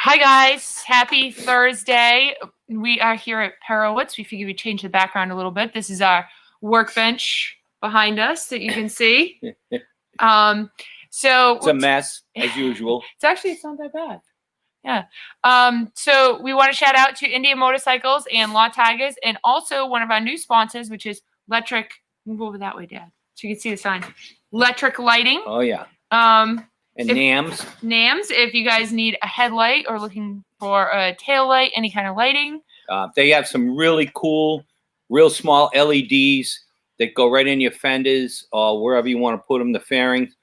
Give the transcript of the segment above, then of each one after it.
Hi guys, happy Thursday. We are here at Perowitz. We figured we'd change the background a little bit. This is our workbench behind us that you can see. So it's a mess as usual. It's not that bad. Yeah. So we want to shout out to India Motorcycles and Law Tigers, and also one of our new sponsors, which is Electric. Move over that way, Dad, so you can see the sign. Electric Lighting. Oh yeah. And NAMS. NAMS, if you guys need a headlight or looking for a tail light, any kind of lighting. They have some really cool, real small LEDs that go right in your fenders or wherever you want to put them, the fairings.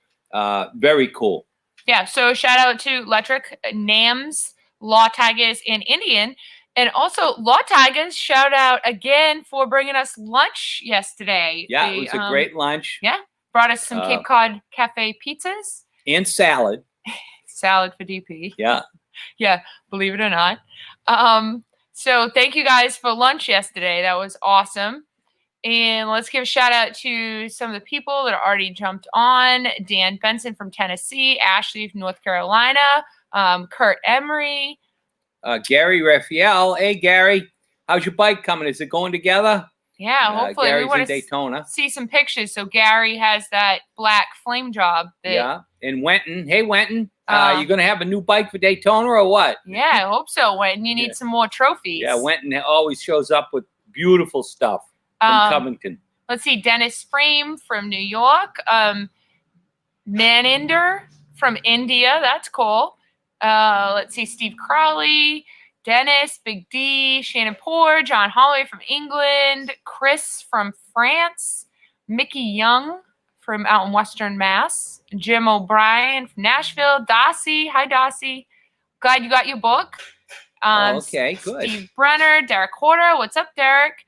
Very cool. Yeah, so shout out to Electric, NAMS, Law Tigers, and Indian. And also, Law Tigers, shout out again for bringing us lunch yesterday. Yeah, it was a great lunch. Yeah, brought us some Cape Cod Cafe pizzas. And salad. Salad for DP. Yeah. Yeah, believe it or not. So thank you guys for lunch yesterday. That was awesome. And let's give a shout out to some of the people that are already jumped on. Dan Benson from Tennessee, Ashley from North Carolina, Kurt Emery. Gary Raphael. Hey, Gary, how's your bike coming? Is it going together? Yeah, hopefully. Gary's we want in Daytona. See some pictures. So Gary has that black flame job. Yeah, in Wenton. Hey, Wenton, you going to have a new bike for Daytona or what? Yeah, I hope so, Wenton. You need some more trophies. Yeah, Wenton always shows up with beautiful stuff from Covington. Let's see, Dennis Frame from New York. Maninder from India. That's cool. Let's see, Steve Crowley. Dennis, Big D, Shannon Poor, John Holloway from England, Chris from France, Mickey Young from out in Western Mass, Jim O'Brien from Nashville, Dossie. Hi, Dossie. Glad you got your book. Okay, good. Steve Brenner, Derek Horter. What's up, Derek?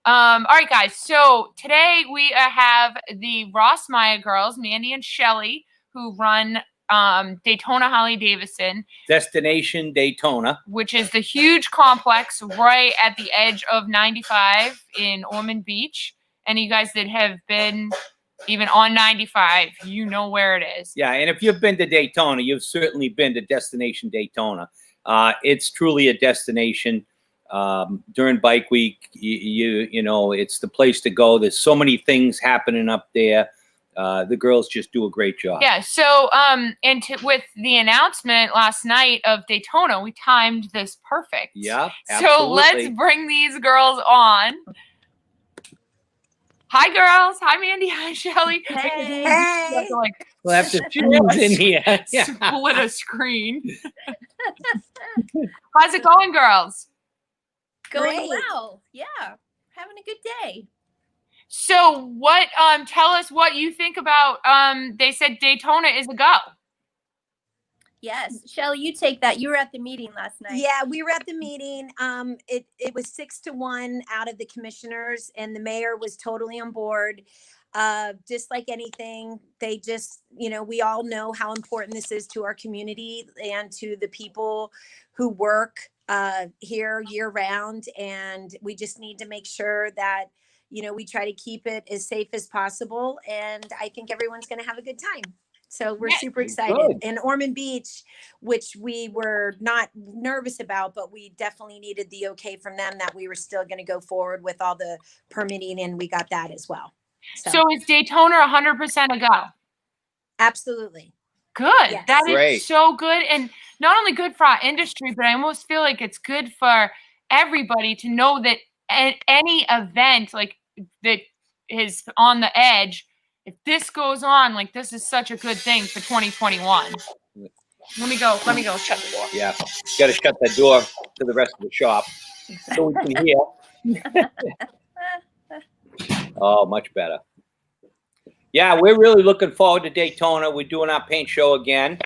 All right, guys. So today we have the Rossmeyer girls, Mandy and Shelly, who run Daytona Harley-Davidson. Destination Daytona. Which is the huge complex right at the edge of 95 in Ormond Beach. And you guys that have been even on 95, you know where it is. Yeah, and if you've been to Daytona, you've certainly been to Destination Daytona. It's truly a destination. During Bike Week, you know, it's the place to go. There's so many things happening up there. The girls just do a great job. Yeah. So, with the announcement last night of Daytona, we timed this perfect. Yeah. Absolutely. So let's bring these girls on. Hi, girls. Hi, Mandy. Hi, Shelly. Hey. Hey. We'll have to choose in here. Yeah. Split a screen. How's it going, girls? Going well. Yeah. Having a good day. So what, tell us what you think about, they said Daytona is a go. Yes. Shelly, you take that. You were at the meeting last night. Yeah, we were at the meeting. It was 6-1 out of the commissioners, and the mayor was totally on board. Just like anything, they just, you know, we all know how important this is to our community and to the people who work here year round. And we just need to make sure that, you know, we try to keep it as safe as possible. And I think everyone's going to have a good time. So we're super excited. Good. And Ormond Beach, which we were not nervous about, but we definitely needed the okay from them that we were still going to go forward with all the permitting, and we got that as well. So is Daytona 100% a go? Absolutely. Good. Yes. That Great. is so good. And not only good for our industry, but I almost feel like it's good for everybody to know that at any event like that is on the edge, if this goes on, like this is such a good thing for 2021. Let me go shut the door. Yeah, got to shut that door to the rest of the shop so we can hear. Oh, much better. Yeah, we're really looking forward to Daytona. We're doing our paint show again.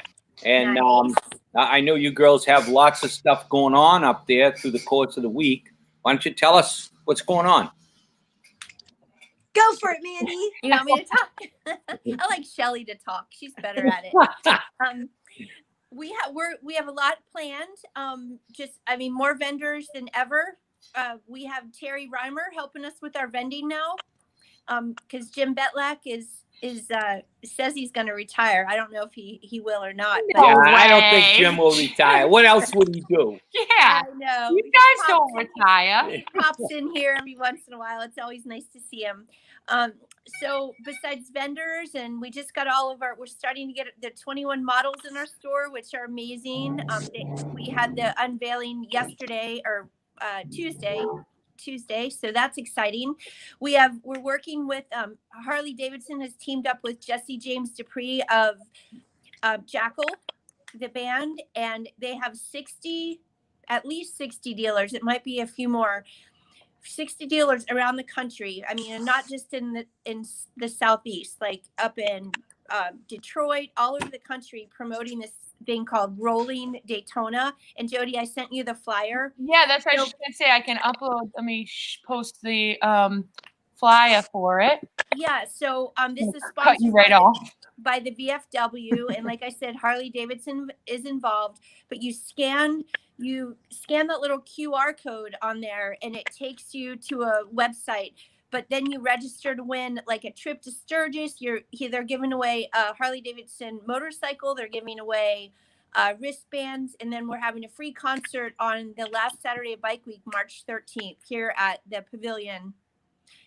And Nice. I know you girls have lots of stuff going on up there through the course of the week. Why don't you tell us what's going on? Go for it, Mandy. You want me to talk? I like Shelly to talk. She's better at it. We have a lot planned. More vendors than ever. We have Terry Reimer helping us with our vending now. because Jim Betlak says he's going to retire. I don't know if he will or not. But Yeah, No I don't think way. Jim will retire. What else would he do? Yeah. I know. You guys don't retire. He pops in here every once in a while. It's always nice to see him. So besides vendors, and we just got we're starting to get the 21 models in our store, which are amazing. We had the unveiling yesterday or Tuesday, so that's exciting. We're working with Harley Davidson has teamed up with Jesse James Dupree of Jackal, the band, and they have at least 60 dealers. It might be a few more. 60 dealers around the country. I mean, and not just in the Southeast, like up in Detroit, all over the country, promoting this thing called Rolling Daytona. And Jody, I sent you the flyer. Yeah, that's what I was just gonna say. I can upload. Let me post the flyer for it. Yeah. So this is Cut you sponsored right off. by the VFW, and like I said, Harley Davidson is involved. But you scan that little QR code on there, and it takes you to a website. But then you register to win like a trip to Sturgis. They're giving away a Harley Davidson motorcycle. They're giving away wristbands, and then we're having a free concert on the last Saturday of Bike Week, March 13th, here at the Pavilion.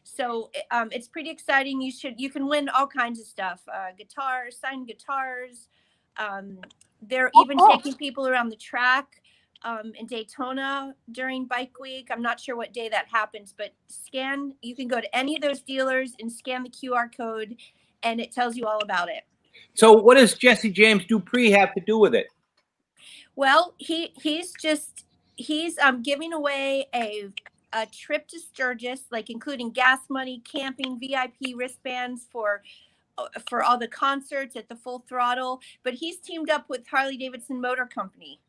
So it's pretty exciting. You can win all kinds of stuff, guitars, signed guitars. They're even taking people around the track in Daytona during Bike Week. I'm not sure what day that happens, but you can go to any of those dealers and scan the QR code, and it tells you all about it. So what does Jesse James Dupree have to do with it? Well, he's giving away a trip to Sturgis, like including gas money, camping, VIP wristbands for all the concerts at the Full Throttle. But he's teamed up with Harley Davidson Motor Company.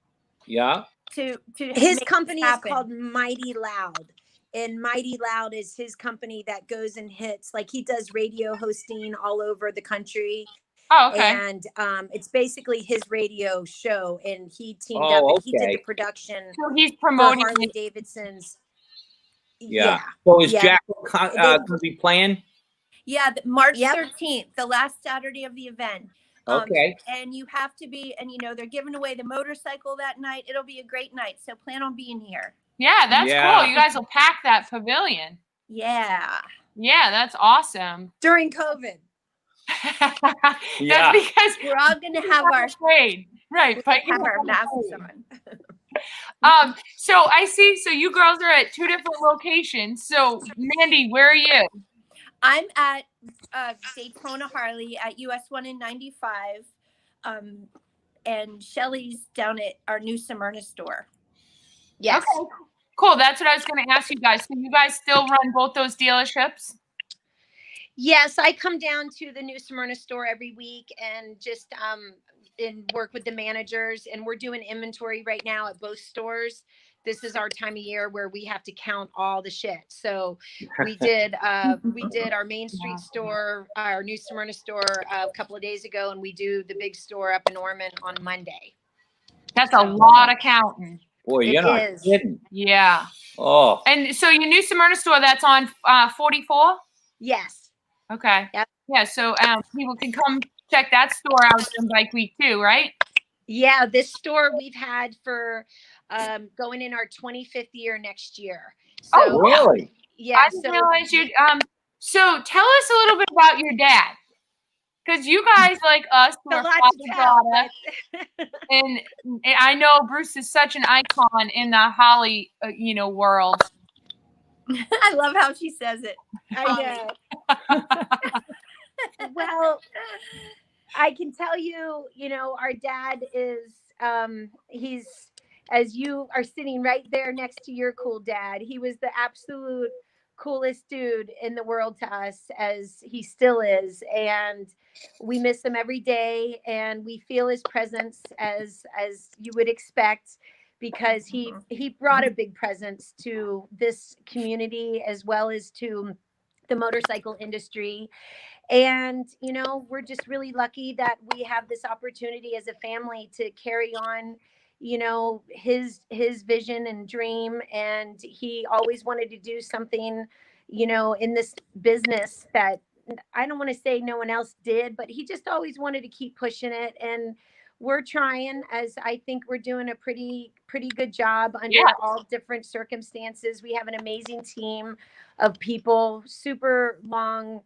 Yeah. To His company is called Mighty Loud. And Mighty Loud is his company that goes and hits, like he does radio hosting all over the country. Oh, okay. And it's basically his radio show, and he teamed up and he did the production. So he's promoting Harley Davidson's. Yeah. So is Jack going to be playing? Yeah, March 13th, the last Saturday of the event. Okay. And you have to be, and they're giving away the motorcycle that night. It'll be a great night. So plan on being here. Yeah, that's cool. You guys will pack that pavilion. Yeah. Yeah, that's awesome. During COVID. That's because we're all going to have our trade. Right. But have our masks on. So I see. So you girls are at two different locations. So Mandy, where are you? I'm at Daytona Harley at US 1 and 95. And Shelly's down at our new Smyrna store. Yes. Okay. Cool. That's what I was going to ask you guys. So you guys still run both those dealerships? Yes, I come down to the new Smyrna store every week and just and work with the managers. And we're doing inventory right now at both stores. This is our time of year where we have to count all the shit. So we did our Main Street store, our new Smyrna store a couple of days ago, and we do the big store up in Ormond on Monday. That's a lot of counting. Boy, you're not kidding. Yeah. Oh. And so your new Smyrna store, that's on 44? Yes. Okay. Yep. Yeah. So people can come check that store out during Bike Week too, right? Yeah. This store we've had for going in our 25th year next year. So, oh, really? Yeah. I didn't realize you. So tell us a little bit about your dad. Because you guys, like us, who are father-daughter, and I know Bruce is such an icon in the Holly, world. I love how she says it. I know. Well, I can tell you, our dad is, he's, as you are sitting right there next to your cool dad, he was the absolute coolest dude in the world to us, as he still is. And we miss him every day, and we feel his presence as you would expect, because he brought a big presence to this community as well as to the motorcycle industry. And, we're just really lucky that we have this opportunity as a family to carry on, his vision and dream. And he always wanted to do something, in this business that I don't want to say no one else did, but he just always wanted to keep pushing it. And we're trying, as I think we're doing a pretty good job under Yeah. all different circumstances. We have an amazing team of people, super long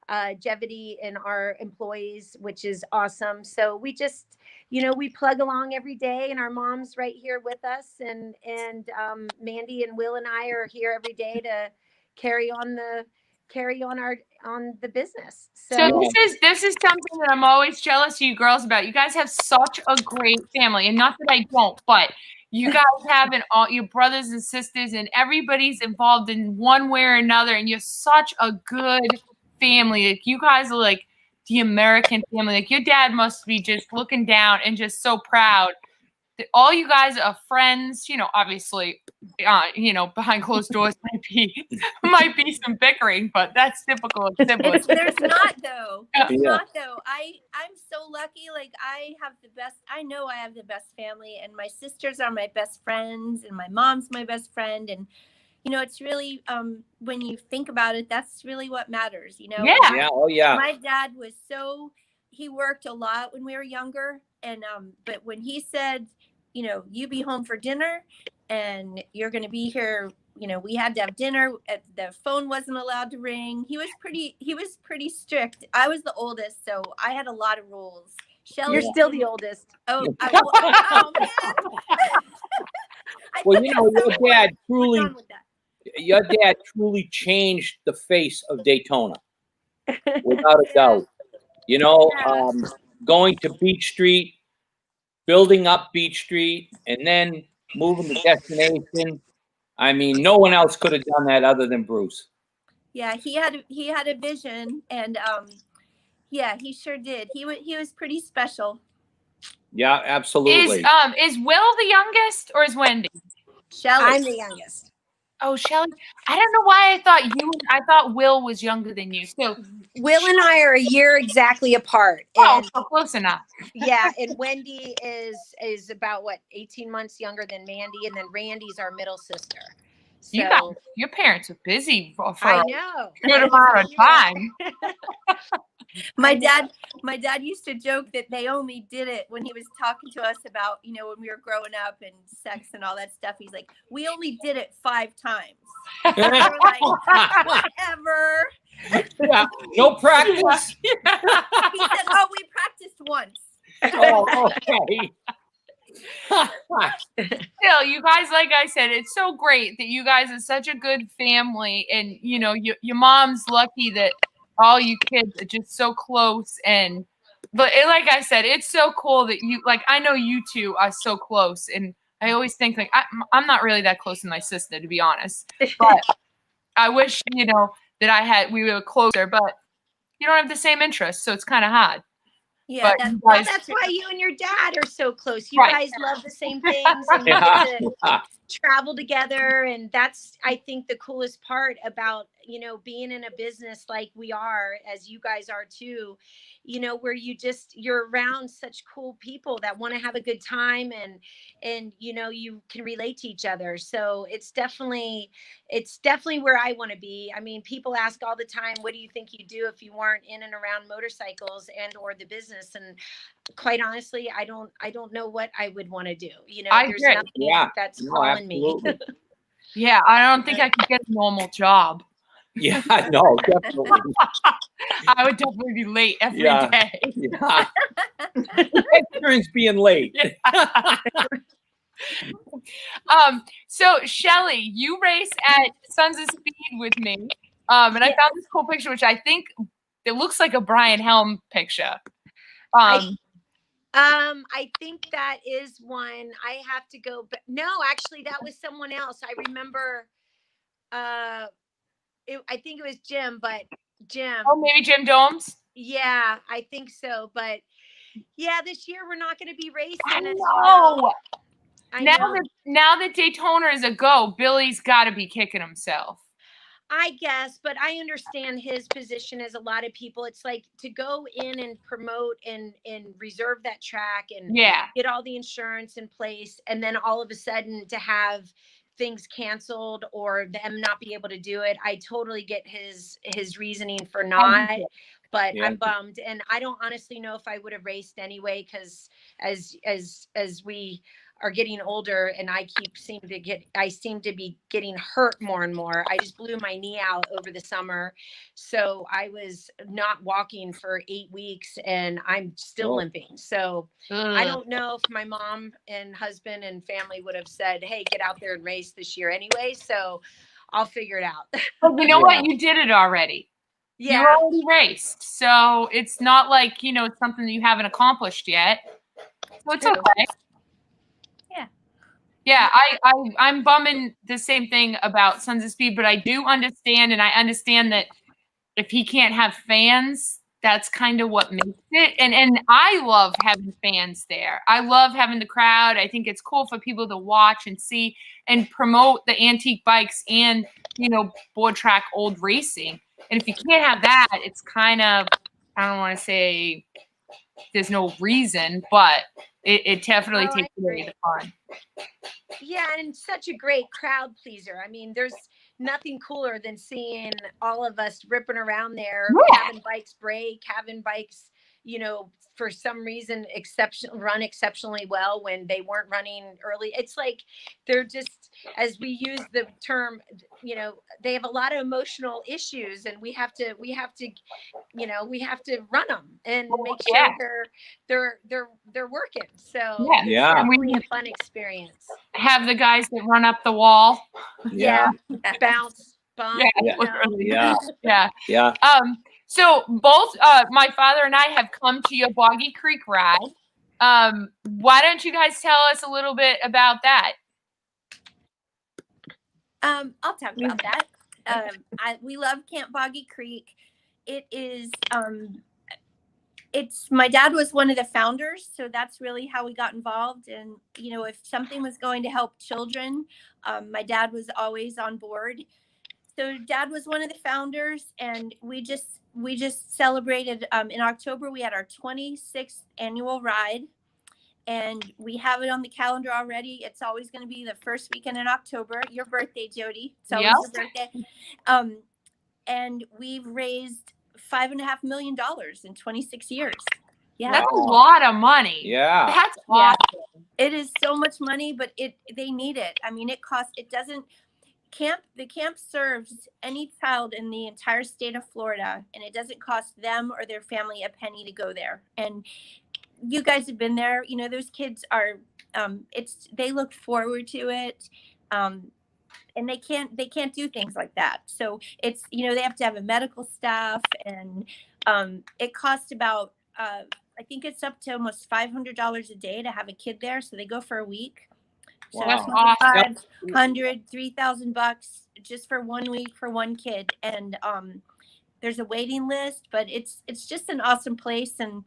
longevity in our employees, which is awesome. So we just, we plug along every day, and our mom's right here with us, and Mandy and Will and I are here every day to carry on the business. So this is something that I'm always jealous of you girls about. You guys have such a great family, and not that I don't, but you guys have all your brothers and sisters, and everybody's involved in one way or another, and you're such a good family. Like, you guys are like the American family. Like, your dad must be just looking down and just so proud that all you guys are friends. Obviously, behind closed doors might be some bickering, but that's typical of siblings. There's not though. Yeah. It's not though. I'm so lucky. Like, I know I have the best family, and my sisters are my best friends, and my mom's my best friend. And it's really, when you think about it, that's really what matters. Yeah. Yeah. Oh yeah. My dad he worked a lot when we were younger, and but when he said, you be home for dinner, and you're going to be here, we had to have dinner. The phone wasn't allowed to ring. He was pretty strict. I was the oldest, so I had a lot of rules. You're still the oldest. Oh, oh man. Well, your dad truly changed the face of Daytona, without a doubt. Going to Beach Street, building up Beach Street, and then moving to Destination. I mean, no one else could have done that other than Bruce. Yeah, he had a vision, and yeah, he sure did. He was pretty special. Yeah, absolutely. Is Will the youngest, or is Wendy? Shelly. I'm the youngest. Oh, Shelly. I don't know why I thought Will was younger than you. So Will and I are a year exactly apart. And, so close enough. Yeah, and Wendy is about 18 months younger than Mandy, and then Randy's our middle sister. So your parents are busy for I know. a good amount of time. My dad used to joke that they only did it when he was talking to us about, when we were growing up and sex and all that stuff. He's like, we only did it 5 times. And we were like, whatever. Yeah, no practice. He said, oh, we practiced once. Oh, okay. Still, you guys, like I said, it's so great that you guys are such a good family, and your mom's lucky that all you kids are just so close. But like I said, it's so cool that I know you two are so close, and I always think I'm not really that close with my sister, to be honest, but I wish that we were closer, but you don't have the same interests, so it's kind of hard. Yeah, that's why you and your dad are so close. You guys love the same things, and you get to travel together, and that's, I think, the coolest part about being in a business like we are, as you guys are too, where you're around such cool people that want to have a good time, and you can relate to each other. So it's definitely where I want to be. I mean, people ask all the time, what do you think you'd do if you weren't in and around motorcycles and or the business? And quite honestly, I don't know what I would want to do. There's nothing that's calling me. Yeah, I don't think I could get a normal job. Yeah, no, definitely. I would definitely be late every day. Yeah. Experience being late. Yeah. So Shelly, you race at Sons of Speed with me. And I found this cool picture, which I think it looks like a Brian Helm picture. I think that is one. I have to go, but no, actually that was someone else. I remember, I think it was Jim, but Jim. Oh, maybe Jim Domes? Yeah, I think so. But yeah, this year we're not going to be racing. I know. Now that Daytona is a go, Billy's got to be kicking himself. I guess, but I understand his position as a lot of people. It's like to go in and promote and reserve that track and get all the insurance in place. And then all of a sudden to have things canceled or them not be able to do it. I totally get his reasoning for not, but Yeah. I'm bummed. And I don't honestly know if I would have raced anyway, because as we are getting older and I seem to be getting hurt more and more. I just blew my knee out over the summer. So I was not walking for 8 weeks and I'm still limping. So I don't know if my mom and husband and family would have said, hey, get out there and race this year anyway. So I'll figure it out. But you know what? You did it already. Yeah. You already raced. So it's not like, it's something that you haven't accomplished yet. So it's okay. Yeah. Yeah, I'm bumming the same thing about Sons of Speed, but I do understand, and I understand that if he can't have fans, that's kind of what makes it. And I love having fans there. I love having the crowd. I think it's cool for people to watch and see and promote the antique bikes and, board track old racing. And if you can't have that, it's kind of, I don't want to say there's no reason, but it definitely takes away the fun. Yeah, and such a great crowd pleaser. I mean, there's nothing cooler than seeing all of us ripping around there, having bikes break, having bikes, for some reason run exceptionally well when they weren't running early. It's like they're just, as we use the term, they have a lot of emotional issues, and we have to run them and make sure they're working. So it's definitely a fun experience. Have the guys that run up the wall. Yeah. Bounce, bump. Yeah. So both my father and I have come to your Boggy Creek ride. Why don't you guys tell us a little bit about that? I'll talk about that. We love Camp Boggy Creek. It is my dad was one of the founders, so that's really how we got involved. And if something was going to help children, my dad was always on board. So dad was one of the founders, and we just celebrated in October. We had our 26th annual ride, and we have it on the calendar already. It's always going to be the first weekend in October. Your birthday, Jody. It's always your birthday. And we've raised $5.5 million in 26 years. Yeah, that's a lot of money. Yeah, that's awesome. It is so much money, but they need it. I mean, the camp serves any child in the entire state of Florida, and it doesn't cost them or their family a penny to go there. And you guys have been there. Those kids are, they look forward to it. And they can't do things like that. So it's, they have to have a medical staff, and it costs about, I think it's up to almost $500 a day to have a kid there. So they go for a week. So that's awesome. $3,000 just for 1 week for one kid. And there's a waiting list, but it's just an awesome place. And,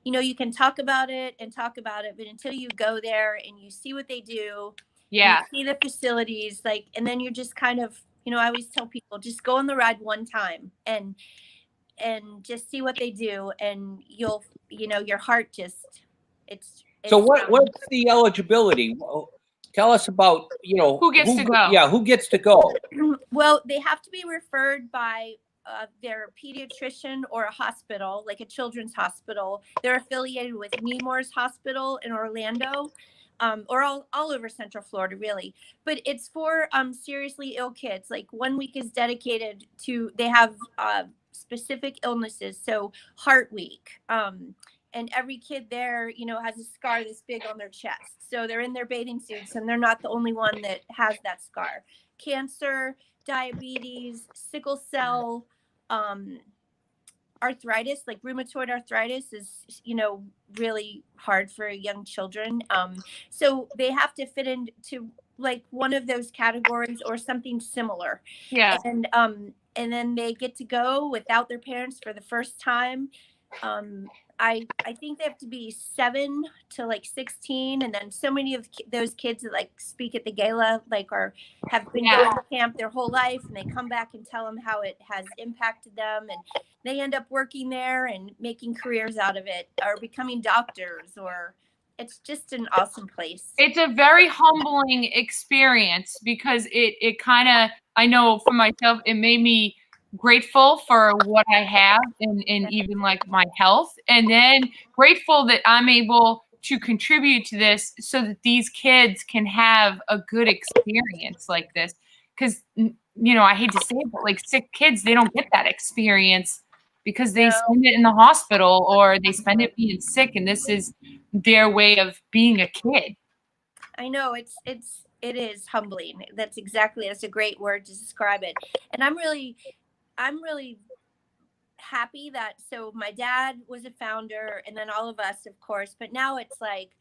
you can talk about it, but until you go there and you see what they do, you see the facilities, and then you're just kind of, I always tell people, just go on the ride one time and just see what they do. And you'll, your heart just, it's so what's the eligibility? Tell us about, who gets to go. Yeah, who gets to go? Well, they have to be referred by their pediatrician or a hospital, like a children's hospital. They're affiliated with Nemours Hospital in Orlando, or all over Central Florida, really. But it's for seriously ill kids. Like 1 week is dedicated to, they have specific illnesses. So Heart Week. And every kid there, has a scar this big on their chest. So they're in their bathing suits, and they're not the only one that has that scar. Cancer, diabetes, sickle cell, arthritis, like rheumatoid arthritis is, really hard for young children. So they have to fit into like one of those categories or something similar. Yeah. And then they get to go without their parents for the first time. I think they have to be 7 to 16, and then so many of those kids that speak at the gala have been going to camp their whole life, and they come back and tell them how it has impacted them, and they end up working there and making careers out of it, or becoming doctors, or It's just an awesome place. It's a very humbling experience because it kind of, I know for myself, it made me grateful for what I have and even like my health, and then grateful that I'm able to contribute to this so that these kids can have a good experience like this. Because, I hate to say it, but like sick kids, they don't get that experience because they spend it in the hospital or they spend it being sick, and this is their way of being a kid. I know it is humbling. That's a great word to describe it. And I'm really happy that, so my dad was a founder and then all of us, of course, but now it's like,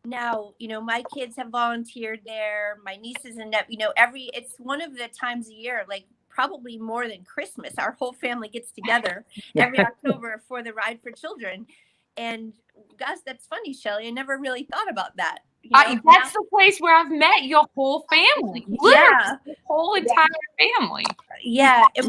my kids have volunteered there, my nieces and it's one of the times a year, like probably more than Christmas, our whole family gets together every October for the Ride for Children. And gosh, that's funny, Shelley. I never really thought about that. That's the place where I've met your whole family. Literally, the whole entire family. Yeah. It's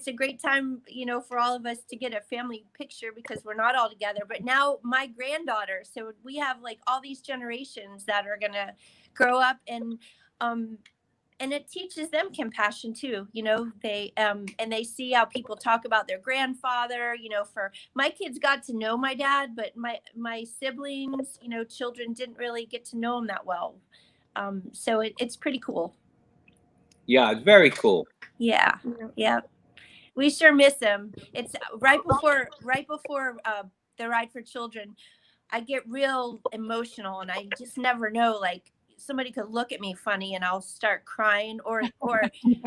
a great time, for all of us to get a family picture because we're not all together. But now my granddaughter, so we have like all these generations that are gonna grow up, and it teaches them compassion too. They and they see how people talk about their grandfather. For my kids got to know my dad, but my siblings, children didn't really get to know him that well. So it's pretty cool. Yeah, it's very cool. Yeah. We sure miss him. It's right before the Ride for Children, I get real emotional, and I just never know, like somebody could look at me funny and I'll start crying or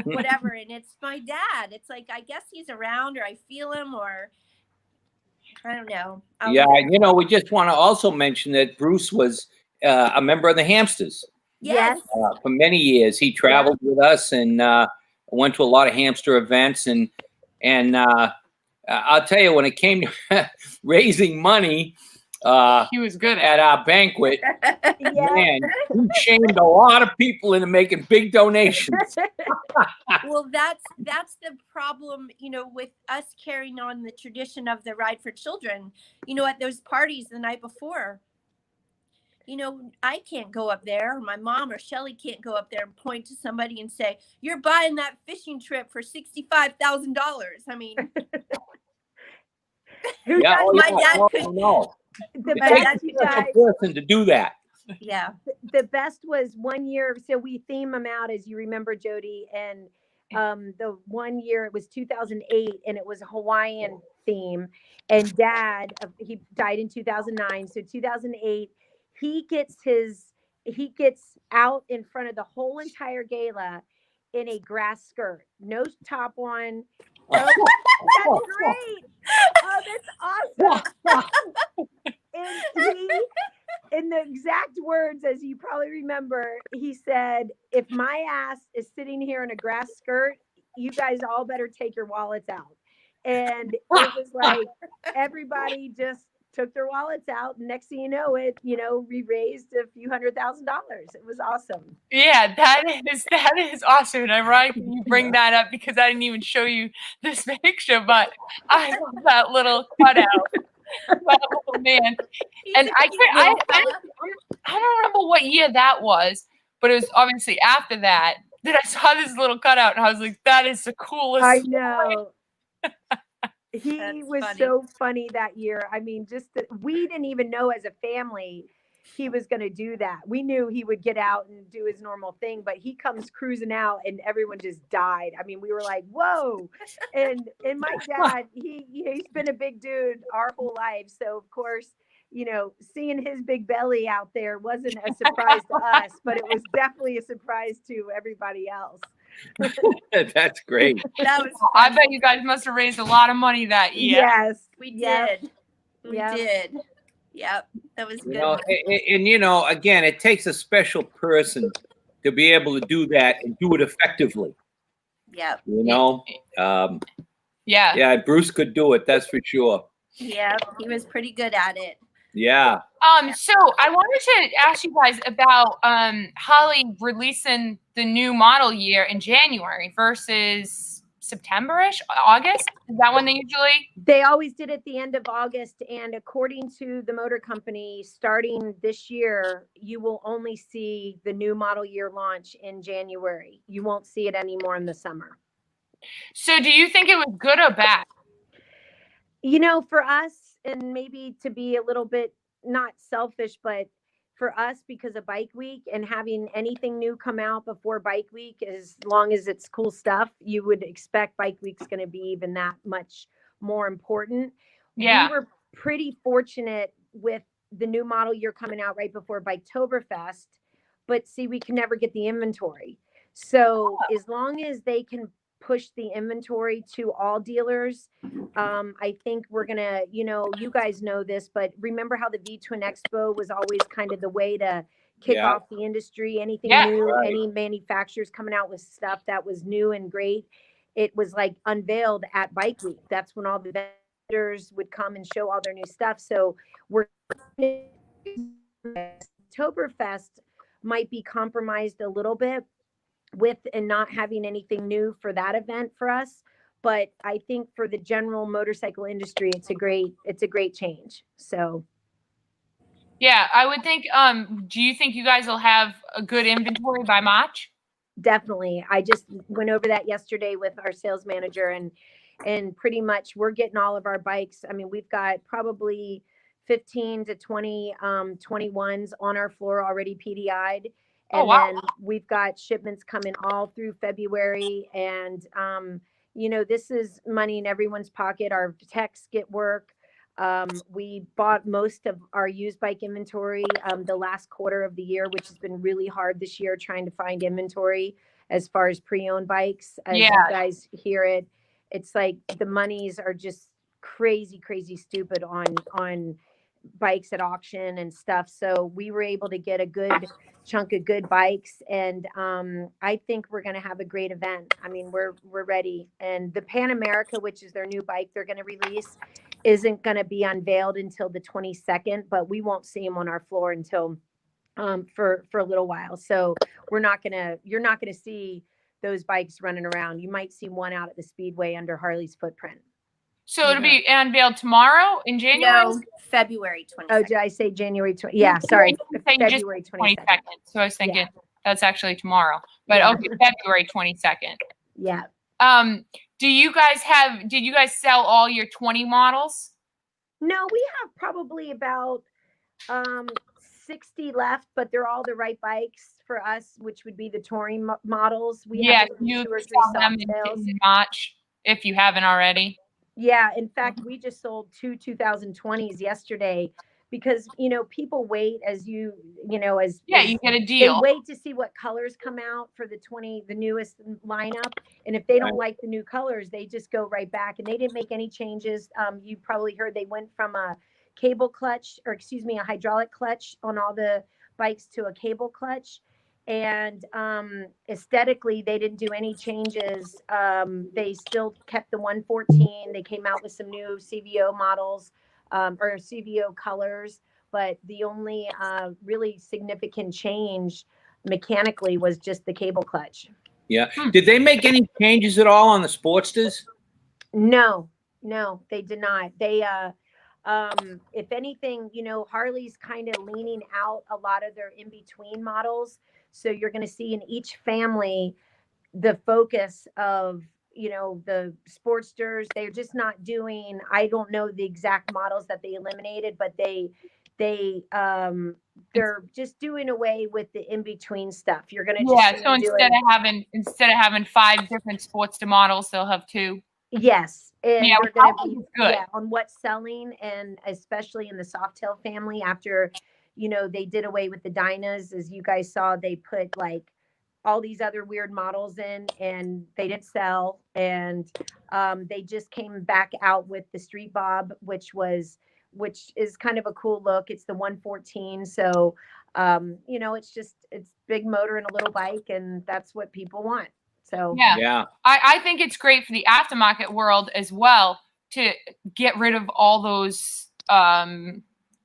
whatever. And it's my dad. It's like, I guess he's around, or I feel him, or I don't know. We just want to also mention that Bruce was a member of the Hamsters. Yes. For many years, he traveled with us and went to a lot of hamster events. And I'll tell you, when it came to raising money, he was good at our banquet. Man, he shamed a lot of people into making big donations. Well, that's the problem, with us carrying on the tradition of the Ride for Children. At those parties the night before, I can't go up there, or my mom or Shelley can't go up there and point to somebody and say, "You're buying that fishing trip for $65,000." I mean, my dad could. No. It takes a special person to do that. Yeah. The best was one year. So we theme them out, as you remember, Jody. And the one year, it was 2008, and it was a Hawaiian theme. And Dad, he died in 2009. So 2008, he gets out in front of the whole entire gala in a grass skirt, no top on. Oh, that's great. Oh, that's awesome. And he, in the exact words, as you probably remember, he said, "If my ass is sitting here in a grass skirt, you guys all better take your wallets out." And it was like everybody just took their wallets out. And next thing you know, we raised a few $100,000. It was awesome. Yeah, that is awesome. And ironic you bring that up because I didn't even show you this picture, but I love that little cutout. Oh man. And I don't remember what year that was, but it was obviously after that I saw this little cutout and I was like, that is the coolest. I know. He was funny. So funny that year. I mean, we didn't even know as a family he was going to do that. We knew he would get out and do his normal thing, but he comes cruising out and everyone just died. I mean, we were like, whoa. And my dad, he's been a big dude our whole life. So of course, seeing his big belly out there wasn't a surprise to us, but it was definitely a surprise to everybody else. That's great. That was I bet you guys must have raised a lot of money that year. Yes, we did. We did. Yep. That was good. And again, it takes a special person to be able to do that and do it effectively. Yep. Yeah, Bruce could do it, that's for sure. Yeah, he was pretty good at it. Yeah. So I wanted to ask you guys about Holly releasing the new model year in January versus September-ish, August? Is that when they usually? They always did at the end of August, and according to the motor company, starting this year, you will only see the new model year launch in January. You won't see it anymore in the summer. So do you think it was good or bad? You know, for us, and maybe to be a little bit not selfish, but for us, because of Bike Week and having anything new come out before Bike Week, as long as it's cool stuff, you would expect Bike Week's going to be even that much more important. Yeah. We were pretty fortunate with the new model year coming out right before Biketoberfest, but see, we can never get the inventory. So as long as they can push the inventory to all dealers, I think we're gonna, you know, you guys know this, but remember how the V-Twin Expo was always kind of the way to kick Yeah. off the industry, anything Yeah. new, Right. any manufacturers coming out with stuff that was new and great. It was like unveiled at Bike Week. That's when all the vendors would come and show all their new stuff. So we're Oktoberfest might be compromised a little bit with and not having anything new for that event for us. But I think for the general motorcycle industry, it's a great change. So Yeah, I would think, do you think you guys will have a good inventory by March? definitely, I just went over that yesterday with our sales manager, and pretty much we're getting all of our bikes. I mean, we've got probably 15 to 20 21s on our floor already PDI'd. Oh, And wow. then we've got shipments coming all through February. And you know, this is money in everyone's pocket. Our techs get work. We bought most of our used bike inventory the last quarter of the year, which has been really hard this year trying to find inventory as far as pre-owned bikes. As Yeah. you guys hear it, it's like the monies are just crazy stupid on bikes at auction and stuff. So we were able to get a good chunk of good bikes, and I think we're going to have a great event. I mean, we're ready. And the Pan America, which is their new bike they're going to release, isn't going to be unveiled until the 22nd, but we won't see them on our floor until for a little while. So you're not gonna see those bikes running around. You might see one out at the speedway under Harley's footprint. So it'll be unveiled tomorrow in January? No, February 22nd. Oh, did I say January 20? Yeah, sorry, You said you just February 22nd. 22nd. So I was thinking that's actually tomorrow. But Yeah. okay, February 22nd. Yeah. Did you guys sell all your 20 models? No, we have probably about 60 left, but they're all the right bikes for us, which would be the touring models. We Yeah, have maybe you 2 or 3 sell them soft sales. in March if you haven't already. Yeah, in fact, we just sold 2 2020s yesterday because, you know, people wait as you know, as You get a they deal. wait to see what colors come out for the newest lineup. And if they don't like the new colors, they just go right back, and they didn't make any changes. You probably heard they went from a cable clutch, or excuse me, a hydraulic clutch on all the bikes to a cable clutch. And aesthetically, they didn't do any changes. They still kept the 114. They came out with some new CVO models or CVO colors, but the only really significant change mechanically was just the cable clutch. Yeah. Did they make any changes at all on the Sportsters? No, they did not. They if anything, you know, Harley's kind of leaning out a lot of their in-between models. So you're going to see in each family the focus of, you know, the Sportsters. They're just not doing, I don't know the exact models that they eliminated, but they're just doing away with the in-between stuff. You're going to just see So them doing, instead of having 5 different Sportster models, they'll have 2. yes, and Yeah, they're going to be good. on what's selling, and especially in the Softail family. After, you know, they did away with the Dynas, as you guys saw, they put like all these other weird models in, and they didn't sell. And they just came back out with the Street Bob, which is kind of a cool look. It's the 114, so you know, it's big motor and a little bike, and that's what people want. So Yeah. I think it's great for the aftermarket world as well to get rid of all those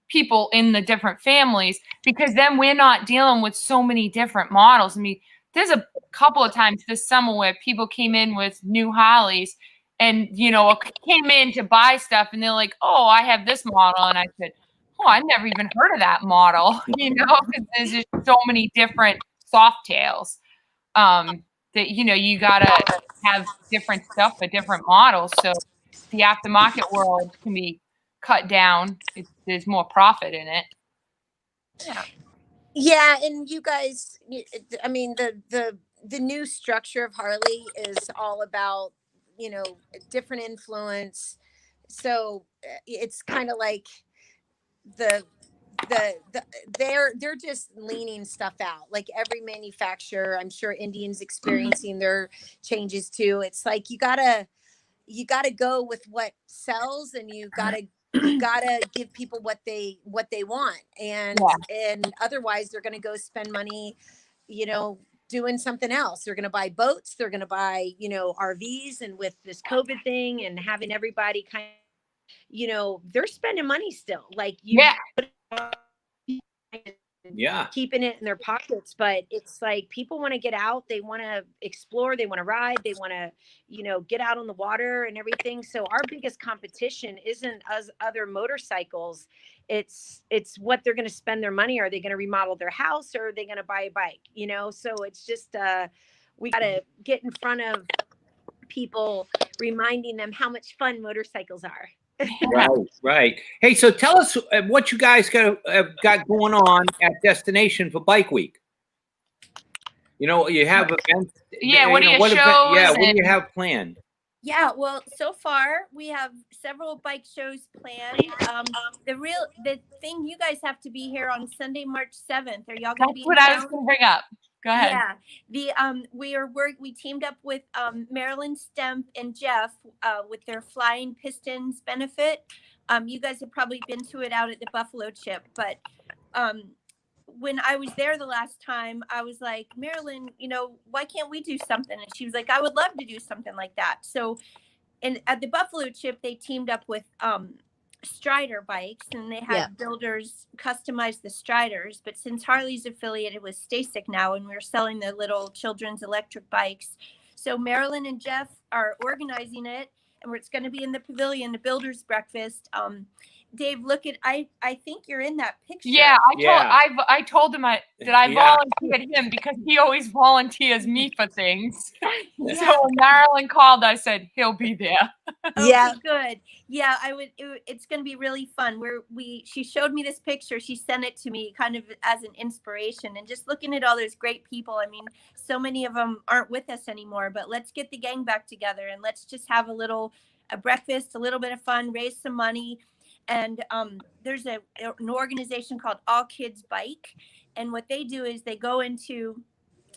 people in the different families, because then we're not dealing with so many different models. I mean, there's a couple of times this summer where people came in with new Harleys and, you know, came in to buy stuff and they're like, oh, I have this model. And I said, oh, I never even heard of that model, you know, because there's just so many different soft tails that, you know, you got to have different stuff for different models. So the aftermarket world can be cut down. There's more profit in it. Yeah. Yeah, and you guys, I mean, the new structure of Harley is all about, you know, different influence. So it's kind of like the the they're just leaning stuff out. Like every manufacturer, I'm sure Indian's experiencing their changes too. It's like you gotta go with what sells, and you gotta give people what they want, and otherwise they're gonna go spend money, you know, doing something else. They're gonna buy boats, they're gonna buy, you know, RVs, and with this COVID thing and having everybody kind of, you know, they're spending money still. Like you, yeah, keeping it in their pockets. But it's like people want to get out, they want to explore, they want to ride, they want to, you know, get out on the water and everything. So our biggest competition isn't us other motorcycles, it's what they're going to spend their money. Are they going to remodel their house, or are they going to buy a bike, you know? So it's just we got to get in front of people, reminding them how much fun motorcycles are. Right. Hey, so tell us what you guys got going on at Destination for Bike Week. You know, you have events. Yeah, what do you shows? Yeah, what do you have planned? Yeah, well, so far we have several bike shows planned. The thing, you guys have to be here on Sunday, March 7th. Are y'all going to be? That's what I was going to bring up. Go ahead. Yeah, we teamed up with Marilyn Stemp and Jeff with their Flying Pistons benefit. You guys have probably been to it out at the Buffalo Chip, but when I was there the last time, I was like, Marilyn, you know, why can't we do something? And she was like, I would love to do something like that. So, and at the Buffalo Chip, they teamed up with Strider bikes, and they had builders customize the Striders. But since Harley's affiliated with Stasic now, and we're selling the little children's electric bikes, so Marilyn and Jeff are organizing it, and it's going to be in the pavilion, the builders breakfast. Dave, look at I think you're in that picture. Yeah, I told him that I volunteered him because he always volunteers me for things. Yeah. So when Marilyn called, I said he'll be there. Yeah, good. Yeah, it's going to be really fun. She showed me this picture. She sent it to me kind of as an inspiration, and just looking at all those great people. I mean, so many of them aren't with us anymore, but let's get the gang back together and let's just have a breakfast, a little bit of fun, raise some money. And there's an organization called All Kids Bike. And what they do is they go into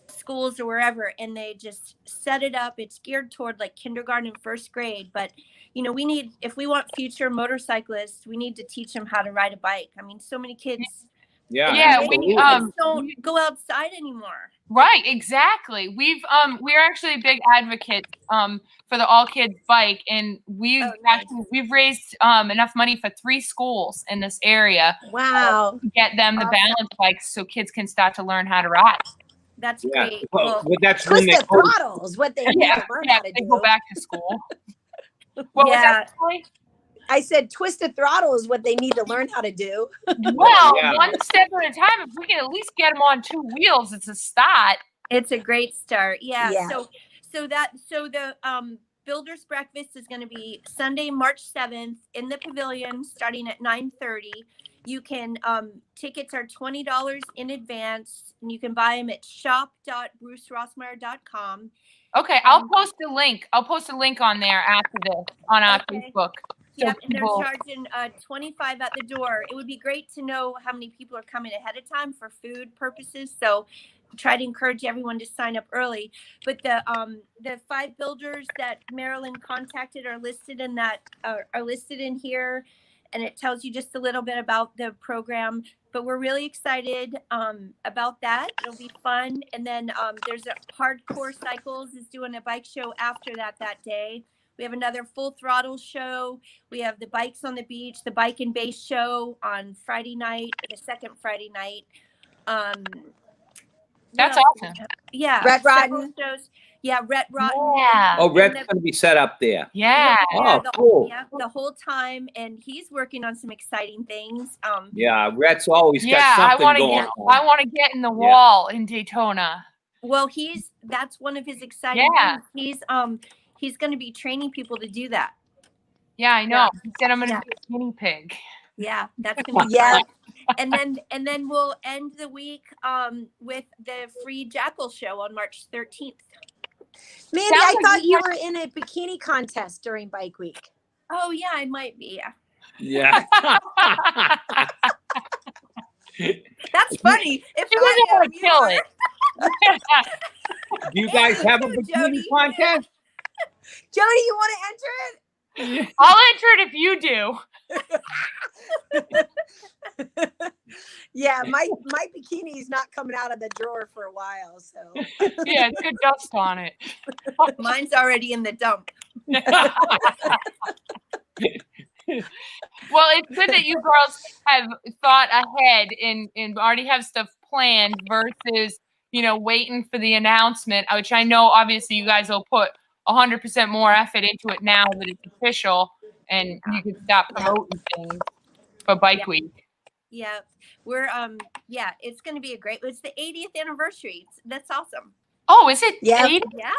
schools or wherever, and they just set it up. It's geared toward like kindergarten and first grade. But, you know, if we want future motorcyclists, we need to teach them how to ride a bike. I mean, so many kids. Yeah, we don't go outside anymore. Right, exactly. We're actually big advocates for the All Kids Bike, and we've raised enough money for 3 schools in this area. Wow. To get them the balance bikes so kids can start to learn how to ride. That's great. Well, that's Twisted Throttle is what they need to learn how to do. They go back to school. What was that, Troy? I said Twisted Throttle is what they need to learn how to do. Well, one step at a time. If we can at least get them on 2 wheels, it's a start. It's a great start. Yeah. So the Builders Breakfast is going to be Sunday, March 7th in the pavilion, starting at 9:30. You can tickets are $20 in advance, and you can buy them at shop.brucerossmeyer.com. Okay, I'll post a link. I'll post a link on there after this on our Facebook. Yep, and they're charging $25 at the door. It would be great to know how many people are coming ahead of time for food purposes. So try to encourage everyone to sign up early. But the 5 builders that Marilyn contacted are listed in here, and it tells you just a little bit about the program. But we're really excited about that. It'll be fun. And then there's a Hardcore Cycles is doing a bike show after that day. We have another Full Throttle show. We have the Bikes on the Beach, the Bike and Base show on Friday night, the second Friday night. That's Well, awesome. Yeah. Red several Rotten. shows. Yeah, Ret Rotten. Yeah. Oh, and Rhett's the- going to be set up there. Yeah. Oh, the, cool. Yeah, the whole time, and he's working on some exciting things. Yeah, Rhett's always Yeah, got I something want to going get. on. I want to get in the wall in Daytona. Well, that's one of his exciting Yeah. things. He's going to be training people to do that. Yeah, I know. He said I'm gonna Yeah. be a guinea pig. Yeah, that's going to be Yeah. fun. And then we'll end the week with the free Jackal show on March 13th. Mandy, Sounds I like thought you you were in a bikini contest during Bike Week. Oh yeah, I might be. Yeah. That's funny. If You I guys am, want to you kill are. it. Do you guys have a Too, bikini Jody. contest? Jody, you want to enter it? I'll enter it if you do. Yeah, my bikini's not coming out of the drawer for a while, so Yeah, it's good dust on it. Mine's already in the dump. Well, it's good that you girls have thought ahead and already have stuff planned versus, waiting for the announcement, which I know obviously you guys will put 100% more effort into it now that it's official and you can stop promoting things for Bike Week. Yeah, we're it's going to be it's the 80th anniversary. That's awesome. Oh, is it? Yeah. 80? Yeah.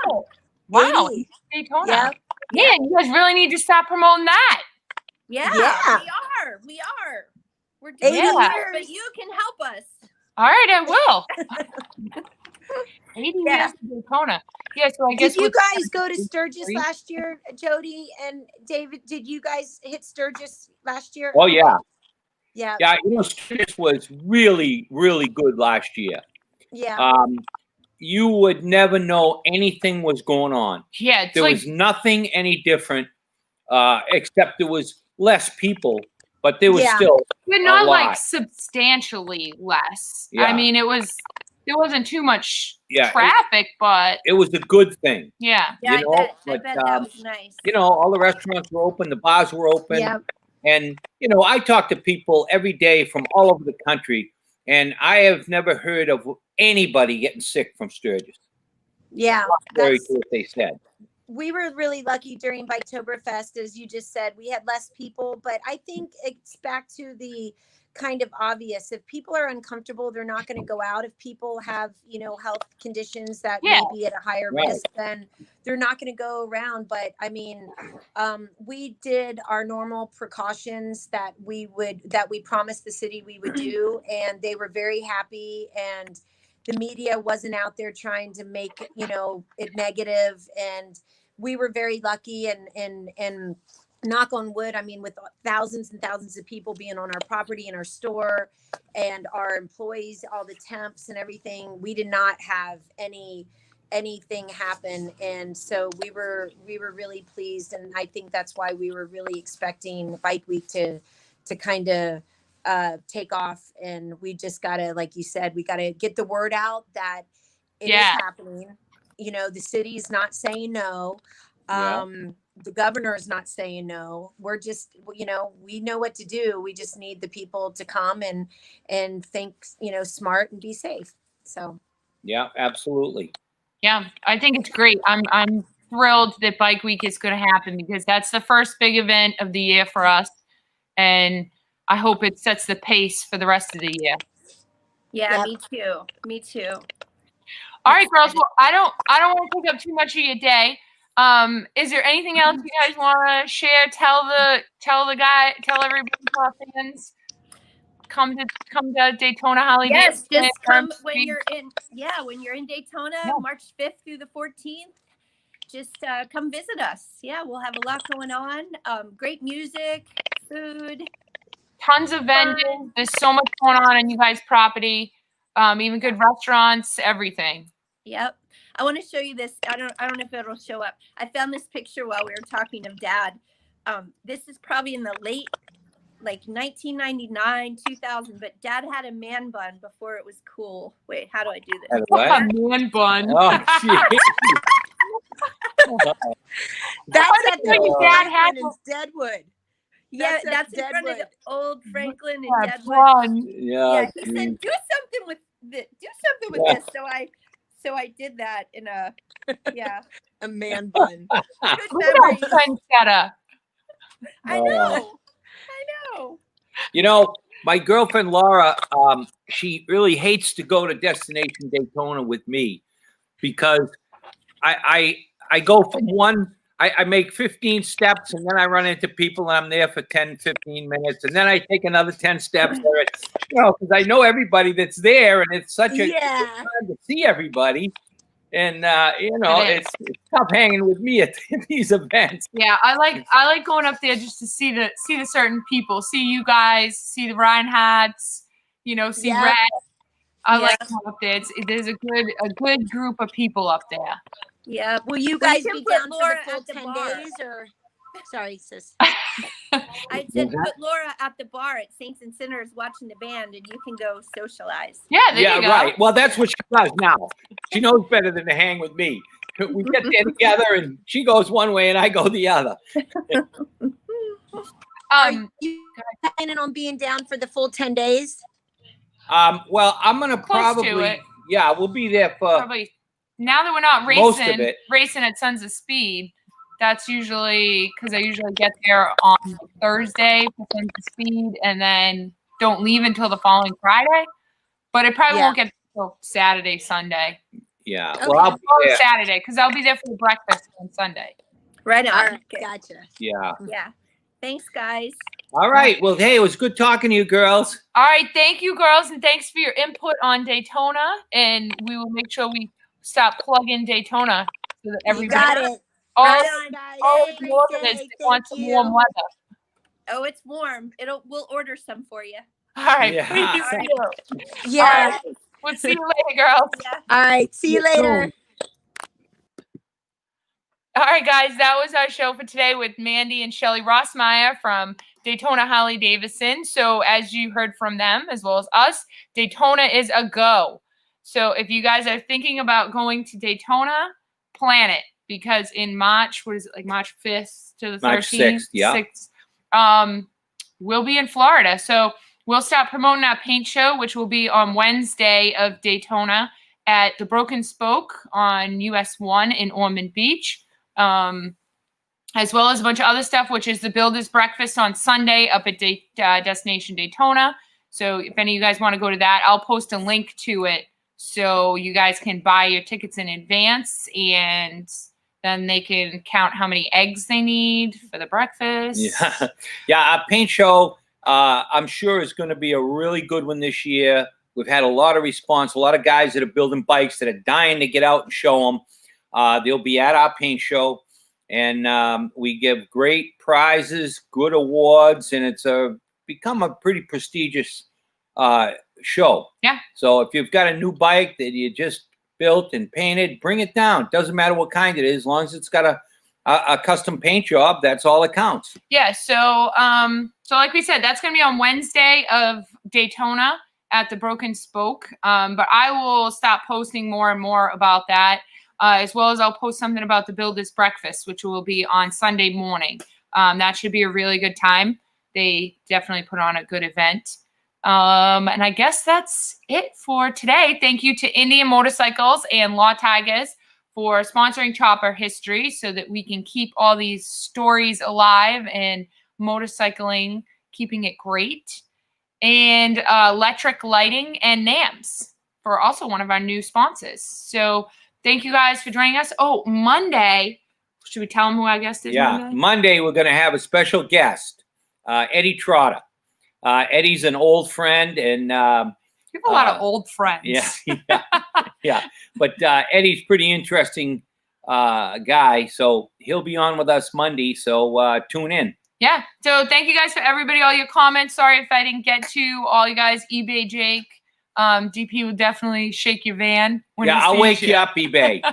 Wow. 80. Daytona. Yep. Yeah, you guys really need to stop promoting that. Yeah, Yeah. we are. We're 80 doing it, years. but you can help us. All right, I will. 80 Yeah. years of Daytona. Yeah, so I guess Did you with- guys go to Sturgis last year, Jody and David? Did you guys hit Sturgis last year? Oh, yeah. Yeah. Yeah, Sturgis was really, really good last year. Yeah. You would never know anything was going on. Yeah, it's There like was nothing any different, except there was less people, but there was Yeah. still but a not like lot. substantially less. Yeah. I mean, there wasn't too much Yeah, traffic, but it was a good thing. yeah. Yeah, You know, I but, bet that was nice. All the restaurants were open, the bars were open. Yeah. And, I talk to people every day from all over the country, and I have never heard of anybody getting sick from Sturgis. Yeah. Very That's, to what they said. we were really lucky during Biketoberfest, as you just said. We had less people, but I think it's back to the kind of obvious. If people are uncomfortable, they're not going to go out. If people have, health conditions that Yeah. may be at a higher Right. risk, then they're not going to go around. But I mean, we did our normal precautions that we promised the city we would do, and they were very happy. And the media wasn't out there trying to make, it negative. And we were very lucky and knock on wood, I mean, with thousands and thousands of people being on our property and our store and our employees, all the temps and everything, we did not have anything happen. And so we were really pleased. And I think that's why we were really expecting Bike Week to kind of take off. And we just gotta, like you said, we gotta get the word out that it is happening. The city's not saying no. Yeah. The governor is not saying no. We're just, we know what to do. We just need the people to come and think, smart and be safe. So. Yeah, absolutely. Yeah, I think it's great. I'm thrilled that Bike Week is going to happen because that's the first big event of the year for us, and I hope it sets the pace for the rest of the year. Yeah, Yep. me too. All right, girls. Well, I don't want to take up too much of your day. Is there anything else you guys want to share? Tell everybody, tell our fans, come to Daytona Holiday. Yes, just come when you're in Daytona, Yeah. March 5th through the 14th. Just come visit us. Yeah, we'll have a lot going on. Great music, food, tons of vendors. There's so much going on you guys' property. Even good restaurants, everything. Yep. I want to show you this. I don't know if it'll show up. I found this picture while we were talking of Dad. This is probably in the late, like 1999, 2000. But Dad had a man bun before it was cool. Wait, how do I do this? What? A man bun. Oh, gee. That's Why at did your dad have in Deadwood. Yeah, That's at that's in front of Deadwood. the old Franklin and Yeah, Deadwood. bun. Yeah, Yeah, he gee. said, do something with do something with Yeah. this. So I did that in a A man bun. good Look at memory. that trendsetter. I know. I know. You know, my girlfriend Laura, she really hates to go to Destination Daytona with me because I go from one. I make 15 steps and then I run into people and I'm there for 10, 15 minutes. And then I take another 10 steps there, because I know everybody that's there and it's such a good time to see everybody. And, it's tough hanging with me at these events. Yeah, I like going up there just to see the certain people, see you guys, see the Reinhardts, see Yeah. Red. I Yeah. like going up there. There's a good group of people up there. Yeah. Will you Well, guys can be put down Laura for the full at the 10 bar. days or? Sorry, sis. I said put Laura at the bar at Saints and Sinners watching the band, and you can go socialize. Yeah, there you go. Right. Well, that's what she does now. She knows better than to hang with me. We get there together, and she goes one way, and I go the other. Are you planning on being down for the full 10 days? Well, I'm gonna Close to probably, it. we'll be there for Probably now that we're not most of it. racing at Sons of Speed. That's usually because I usually get there on Thursday for Sons of Speed, and then don't leave until the following Friday. But it probably won't get until Saturday, Sunday. Yeah. Okay. Well, I'll be there. Saturday because I'll be there for the breakfast on Sunday. Right on. All right, Okay. gotcha. Yeah. Yeah. Thanks, guys. All right. Well, hey, it was good talking to you, girls. All right, thank you, girls, and thanks for your input on Daytona. And we will make sure we stop plugging Daytona so that You everybody. got it. All, Right on, guys. all Have a great Northerners day. that want Thank some warm you. weather. Oh, it's warm. We'll order some for you. All right, Yeah. please All right. do. Yeah. All right, we'll see you later, girls. Yeah. All right. See you later. All right, guys, that was our show for today with Mandy and Shelly Rossmeyer from Daytona Harley Davidson. So as you heard from them, as well as us, Daytona is a go. So if you guys are thinking about going to Daytona, plan it because in March, what is it, like March 5th to the 13th? March 6th, yeah. 6th, we'll be in Florida. So we'll start promoting our paint show, which will be on Wednesday of Daytona at the Broken Spoke on US 1 in Ormond Beach. As well as a bunch of other stuff, which is the Builders Breakfast on Sunday up at Destination Daytona. So if any of you guys want to go to that, I'll post a link to it so you guys can buy your tickets in advance and then they can count how many eggs they need for the breakfast. Yeah. Yeah. Our paint show, I'm sure is going to be a really good one this year. We've had a lot of response, a lot of guys that are building bikes that are dying to get out and show them. They'll be at our paint show, and we give great prizes, good awards, and it's become a pretty prestigious show. Yeah. So if you've got a new bike that you just built and painted, bring it down. Doesn't matter what kind it is, as long as it's got a custom paint job, that's all that counts. Yeah. So like we said, that's going to be on Wednesday of Daytona at the Broken Spoke. But I will stop posting more and more about that. As well as I'll post something about the Builders Breakfast, which will be on Sunday morning. That should be a really good time. They definitely put on a good event. And I guess that's it for today. Thank you to Indian Motorcycles and Law Tigers for sponsoring Chopper History so that we can keep all these stories alive and motorcycling, keeping it great. And Electric Lighting and NAMS for also one of our new sponsors. So thank you guys for joining us. Oh, Monday. Should we tell them who our guest is? Yeah, Monday we're going to have a special guest, Eddie Trotter. Eddie's an old friend, and we have a lot of old friends. Yeah. But Eddie's pretty interesting guy, so he'll be on with us Monday. So tune in. Yeah. So thank you guys for everybody, all your comments. Sorry if I didn't get to all you guys. eBay Jake. DP will definitely shake your van. When he I'll sees wake you up, eBay. All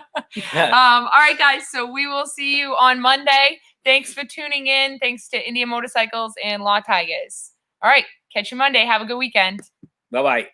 right, guys. So we will see you on Monday. Thanks for tuning in. Thanks to Indian Motorcycles and Law Tigers. All right. Catch you Monday. Have a good weekend. Bye-bye.